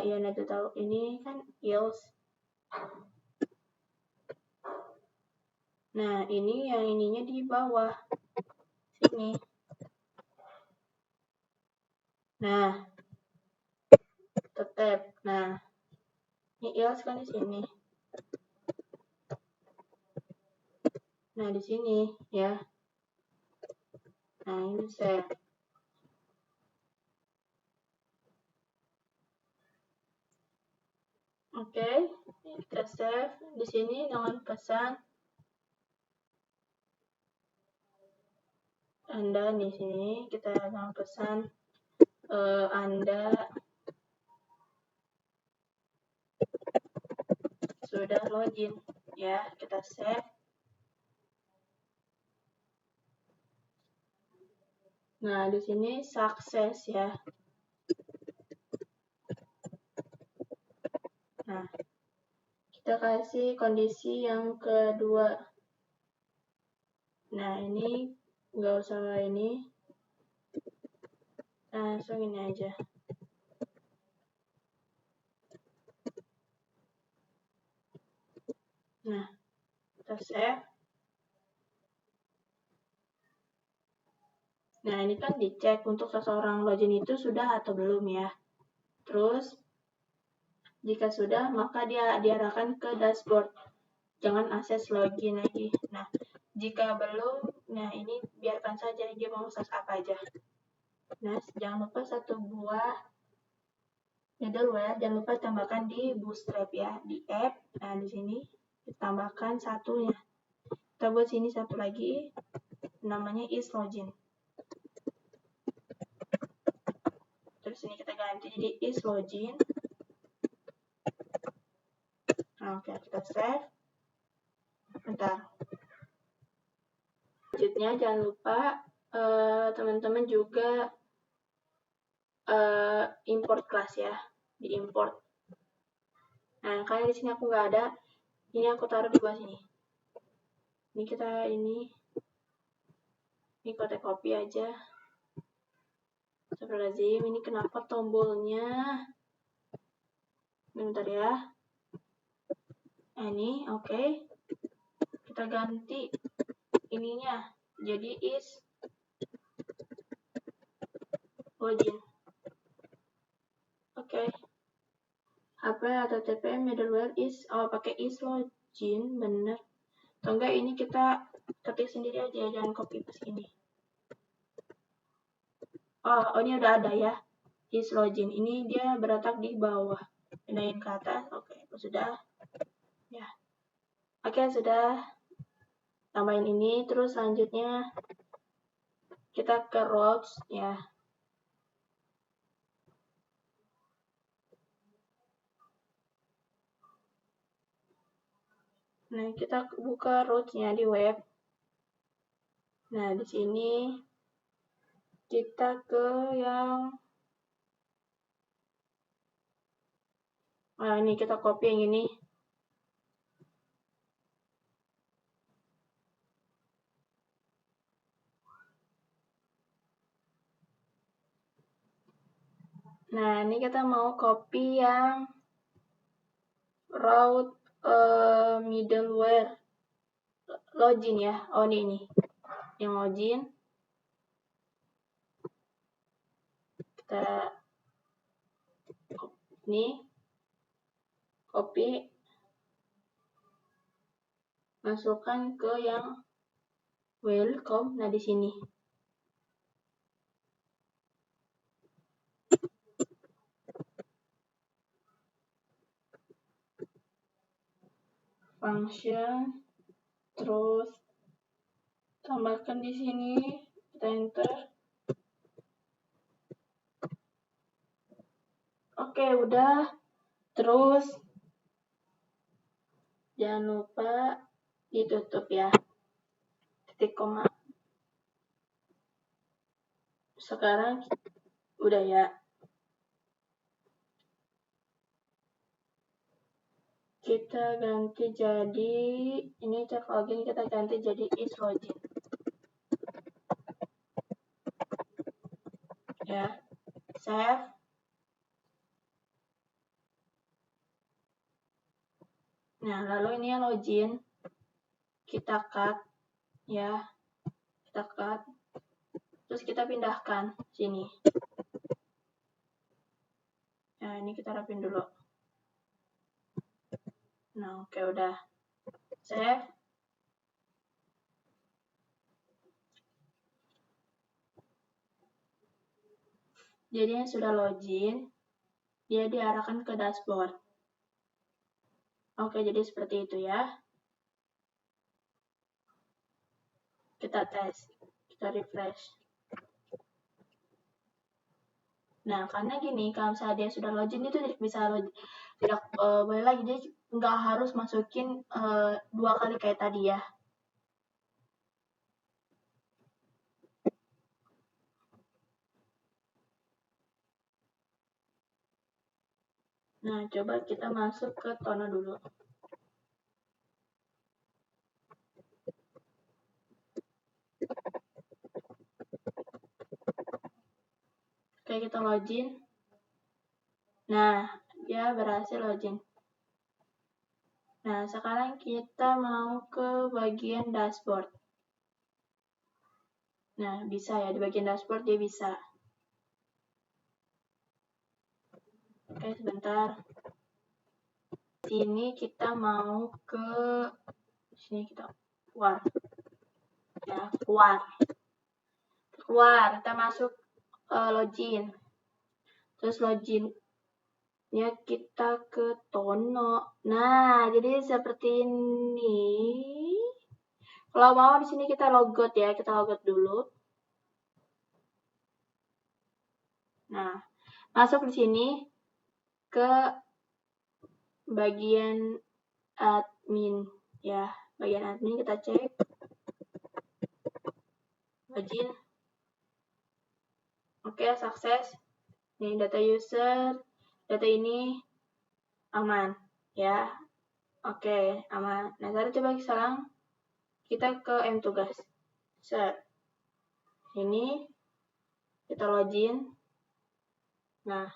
iya, nanti tahu. Ini kan else. Nah, ini yang ininya di bawah sini. Nah, tetap. Nah, ini else kan di sini. Nah, di sini ya. Nah, ini save. Oke, kita save di sini dengan pesan Anda. Di sini kita dengan pesan Anda sudah login ya. Kita save. Nah, di sini sukses ya. Nah, kita kasih kondisi yang kedua. Nah, ini nggak usah ini. Langsung ini aja. Nah, kita save. Nah, ini kan dicek untuk seseorang login itu sudah atau belum ya. Terus, jika sudah, maka dia diarahkan ke dashboard. Jangan akses login lagi. Nah, jika belum, nah ini biarkan saja dia mau akses apa aja. Nah, jangan lupa satu buah middleware, jangan lupa tambahkan di Bootstrap ya, di app. Nah, di sini ditambahkan satunya. Kita buat sini satu lagi, namanya login. Terus ini kita ganti jadi login. Nah, oke, kita save. Bentar. Selanjutnya jangan lupa teman-teman juga import kelas ya, diimport. Nah, kalian di sini aku nggak ada, ini aku taruh di bawah sini. Ini kita ini copy aja. Astagfirullahaladzim, ini kenapa tombolnya? Bentar ya. Nah, ini oke. Kita ganti ininya jadi login. Oke. HP atau TPM middleware pakai login, bener. Atau enggak ini kita ketik sendiri aja, jangan copy paste ini. Oh, ini udah ada ya. Login. Ini dia berletak di bawah. Pindahin ke atas. Oke, sudah. Ya. Oke, sudah. Tambahin ini, terus selanjutnya kita ke roles ya. Nah, kita buka root-nya di web. Nah, di sini kita ke yang ini kita copy yang ini. Nah, ini kita mau copy yang root middleware login ya. Oh, ini yang login. Kita ini copy, masukkan ke yang welcome. Nah, di sini. Function, terus tambahkan di sini, kita enter. Oke, udah. Terus jangan lupa ditutup ya. Titik koma. Sekarang udah ya. Kita ganti jadi ini cek login, kita ganti jadi is login. Ya. Save. Nah, lalu ini yang login. Kita cut ya. Kita cut. Terus kita pindahkan sini. Nah, ini kita rapin dulu. Nah, oke, udah. Save. Jadi yang sudah login, dia diarahkan ke dashboard. Oke, jadi seperti itu ya. Kita tes, kita refresh. Nah, karena gini, kalau misalnya dia sudah login itu tidak bisa tidak boleh lagi, jadi nggak harus masukin 2 kali kayak tadi ya. Nah, coba kita masuk ke Tono dulu. Oke, kita login. Nah, dia berhasil login. Nah, sekarang kita mau ke bagian dashboard. Nah, bisa ya, di bagian dashboard dia bisa. Oke, sebentar. Sini kita mau ke sini, kita keluar. Ya, keluar. Kita masuk login. Terus loginnya kita ke Tono. Nah, jadi seperti ini. Kalau mau di sini kita logout ya, kita logout dulu. Nah, masuk di sini ke bagian admin ya. Bagian admin kita cek login. Oke, sukses. Ini data user, data ini aman ya. Oke, aman. Nah, sekarang coba sekarang kita ke mtugas. Set. Ini kita login. Nah,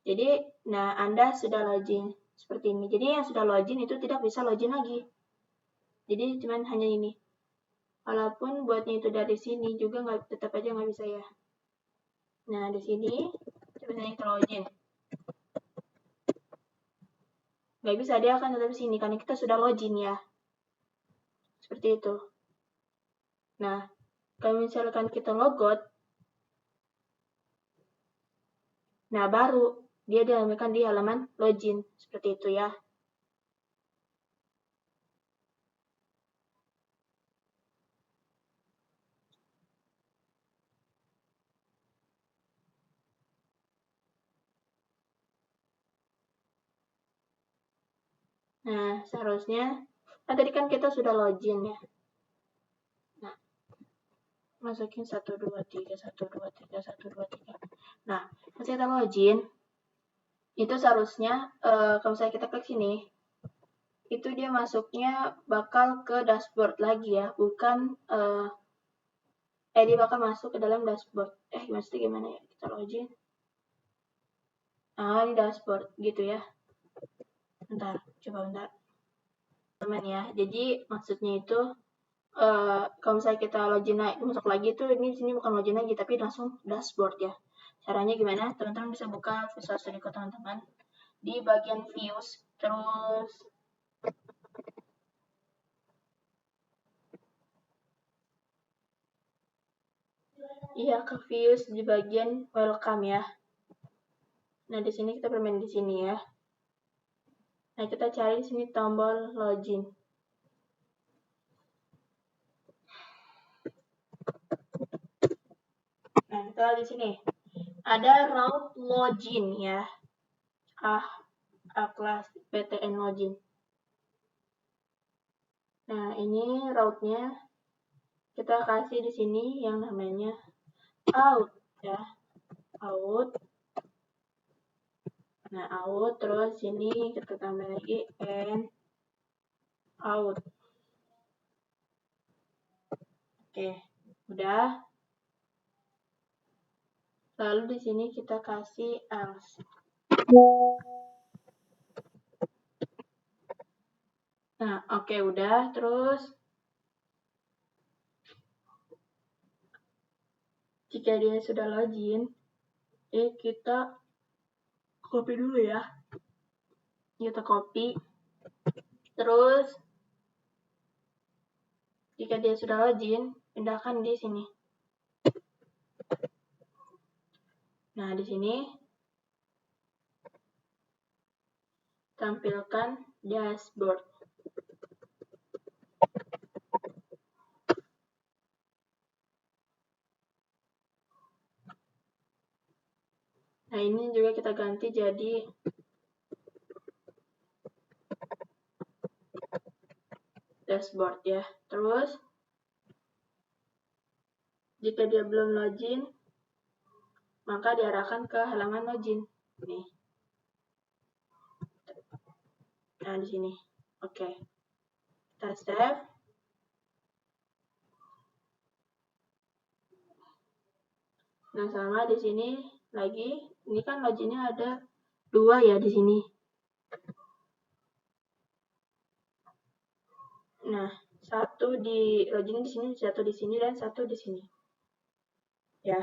jadi Anda sudah login seperti ini. Jadi yang sudah login itu tidak bisa login lagi. Jadi cuman hanya ini. Walaupun buatnya itu dari sini juga tetap aja nggak bisa ya. Nah, di sini coba saya kita login. Nggak bisa, dia akan tetap di sini karena kita sudah login ya. Seperti itu. Nah, kalau misalkan kita logout, nah baru dia ditampilkan di halaman login. Seperti itu ya. Nah, seharusnya Nah, tadi kan kita sudah login ya. Nah, masukin 1, 2, 3, 1, 2, 3, 1, 2, 3. Nah, pas kita login, itu seharusnya kalau misalnya kita klik sini, itu dia masuknya bakal ke dashboard lagi ya, bukan dia bakal masuk ke dalam dashboard. Maksudnya gimana ya? Kita login. Ini dashboard gitu ya. Bentar, coba bentar. Teman ya. Jadi maksudnya itu kalau misalnya kita login masuk lagi tuh ini di sini bukan login lagi tapi langsung dashboard ya. Caranya gimana? Teman-teman bisa buka Visual Studio teman-teman di bagian views, terus ke views di bagian welcome ya. Nah, di sini kita bermain di sini ya. Nah, kita cari di sini tombol login. Nah, kita lihat di sini. Ada route login ya. Kelas PTN login. Nah, ini route-nya kita kasih di sini yang namanya out ya. Out. Nah, out terus sini kita tambah lagi and out. Oke, udah. Lalu di sini kita kasih else. Nah, oke, udah. Terus jika dia sudah login, kita copy dulu ya. Kita copy. Terus jika dia sudah login, pindahkan di sini. Nah, di sini tampilkan dashboard. Nah, ini juga kita ganti jadi dashboard ya. Terus jika dia belum login, maka diarahkan ke halaman login. Nih. Nah, di sini. Oke. Kita save. Nah, sama di sini lagi. Ini kan loginnya ada 2 ya di sini. Nah, 1 di loginnya di sini, 1 di sini, dan 1 di sini. Ya.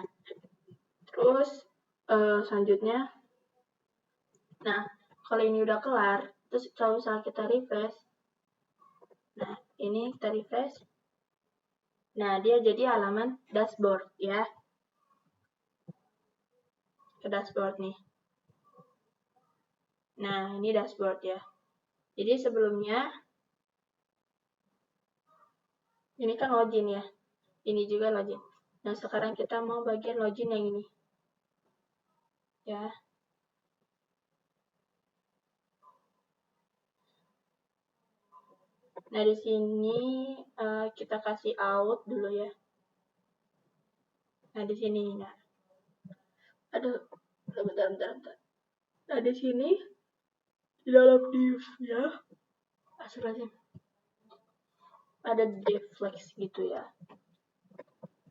Terus selanjutnya, nah kalau ini udah kelar, terus kalau misalnya kita refresh, nah ini kita refresh, nah dia jadi halaman dashboard ya, ke dashboard nih. Nah ini dashboard ya. Jadi sebelumnya ini kan login ya, ini juga login. Nah sekarang kita mau bagian login yang ini ya. Nah di sini kita kasih out dulu ya. Nah di sini, nah, aduh, bentar. Nah di sini di dalam div ya, astagfirullahaladzim, ada div flex gitu ya.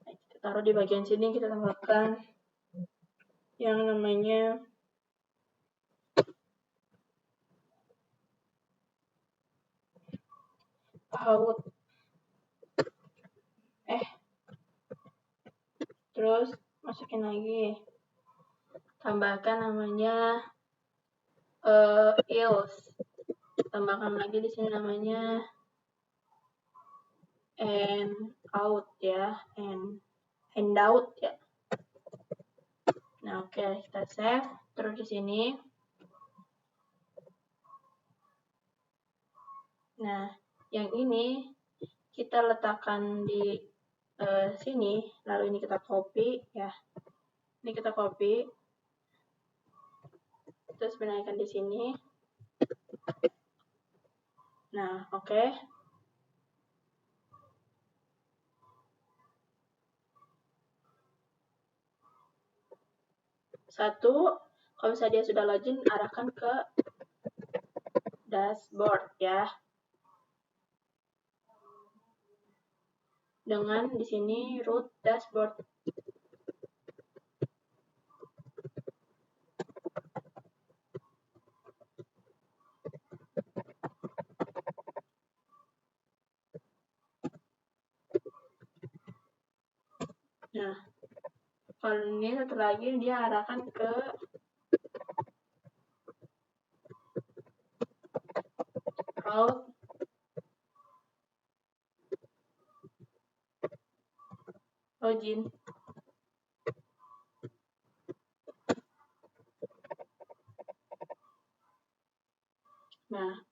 Nah, kita taruh di bagian sini, kita tambahkan yang namanya out. Terus masukin lagi, tambahkan namanya else, tambahkan lagi di sini namanya and out ya, and out ya. Nah oke, kita save. Terus di sini, nah yang ini kita letakkan di sini, lalu ini kita copy ya. Ini kita copy, terus pindahin di sini. Nah, oke. Satu, kalau misalnya dia sudah login, arahkan ke dashboard ya. Dengan di sini root dashboard. Nah, kalau ini satu lagi dia arahkan ke route login. Nah,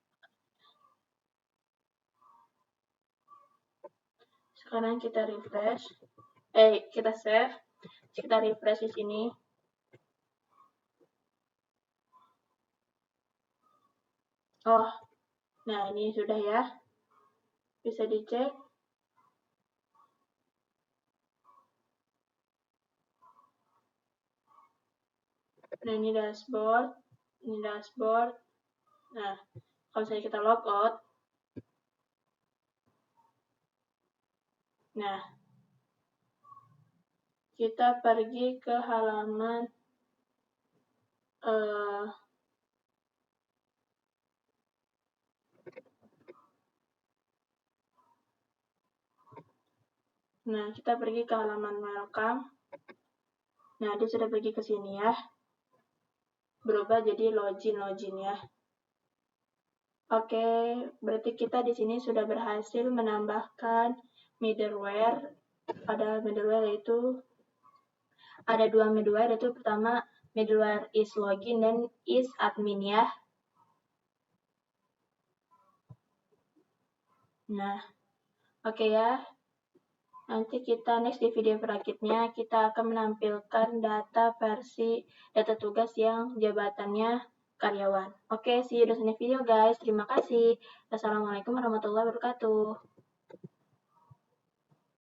sekarang kita refresh, kita save, kita refresh di sini. Oh, nah ini sudah ya, bisa dicek. Nah ini dashboard, ini dashboard. Nah, kalau misalnya kita logout, nah kita pergi ke halaman nah kita pergi ke halaman welcome. Nah dia sudah pergi ke sini ya, berubah jadi login ya. Oke, berarti kita di sini sudah berhasil menambahkan middleware. Pada middleware yaitu ada dua middleware, yaitu pertama middleware is login dan is admin ya. Nah, oke ya. Nanti kita next di video berikutnya kita akan menampilkan data data tugas yang jabatannya karyawan. Oke, see you di next video guys. Terima kasih. Wassalamualaikum warahmatullahi wabarakatuh.